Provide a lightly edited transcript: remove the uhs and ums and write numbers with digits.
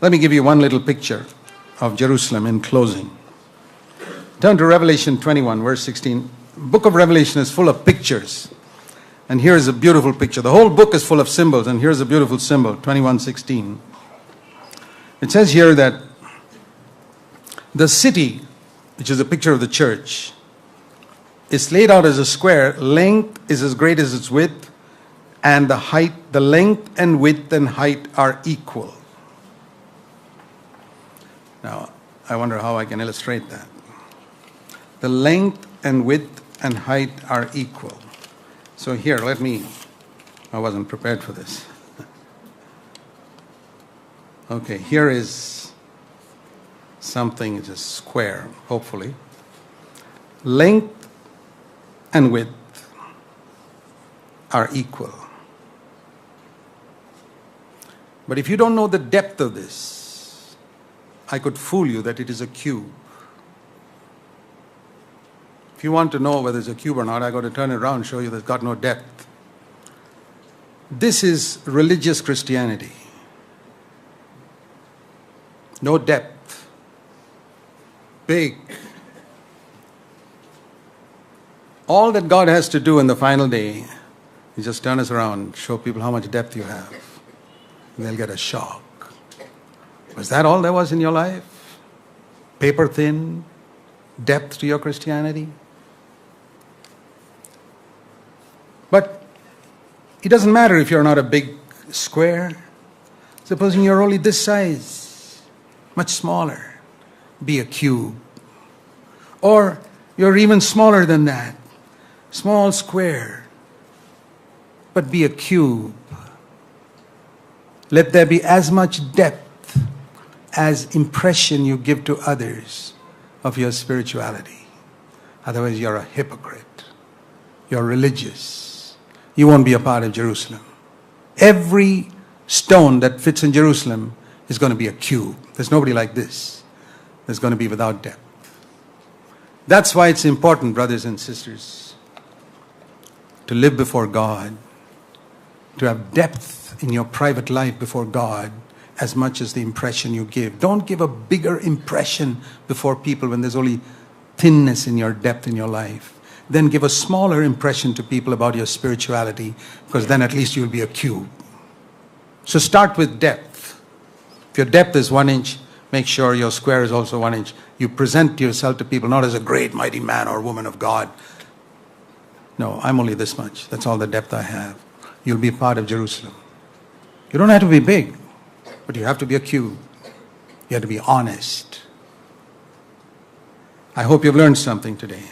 Let me give you one little picture of Jerusalem in closing. Turn to Revelation 21, verse 16. Book of Revelation is full of pictures. And here is a beautiful picture. The whole book is full of symbols, and here's a beautiful symbol, 21:16. It says here that the city, which is a picture of the church, is laid out as a square. Length is as great as its width, and the length and width and height are equal. Now, I wonder how I can illustrate that. The length and width and height are equal. So here, I wasn't prepared for this. Okay, here is something, it's a square, hopefully. Length and width are equal. But if you don't know the depth of this, I could fool you that it is a cube. If you want to know whether it's a cube or not, I got to turn it around and show you that it's got no depth. This is religious Christianity. No depth. Big. All that God has to do in the final day is just turn us around, show people how much depth you have. And they'll get a shock. Was that all there was in your life? Paper thin? Depth to your Christianity? But it doesn't matter if you're not a big square. Supposing you're only this size, much smaller, be a cube. Or you're even smaller than that, small square, but be a cube. Let there be as much depth as impression you give to others of your spirituality. Otherwise, you're a hypocrite. You're religious. You won't be a part of Jerusalem. Every stone that fits in Jerusalem is going to be a cube. There's nobody like this. There's going to be without depth. That's why it's important, brothers and sisters, to live before God, to have depth in your private life before God, as much as the impression you give. Don't give a bigger impression before people when there's only thinness in your depth in your life. Then give a smaller impression to people about your spirituality, because then at least you'll be a cube. So start with depth. If your depth is 1 inch, make sure your square is also 1 inch. You present yourself to people not as a great mighty man or woman of God. No, I'm only this much. That's all the depth I have. You'll be part of Jerusalem. You don't have to be big, but you have to be a cube. You have to be honest. I hope you've learned something today.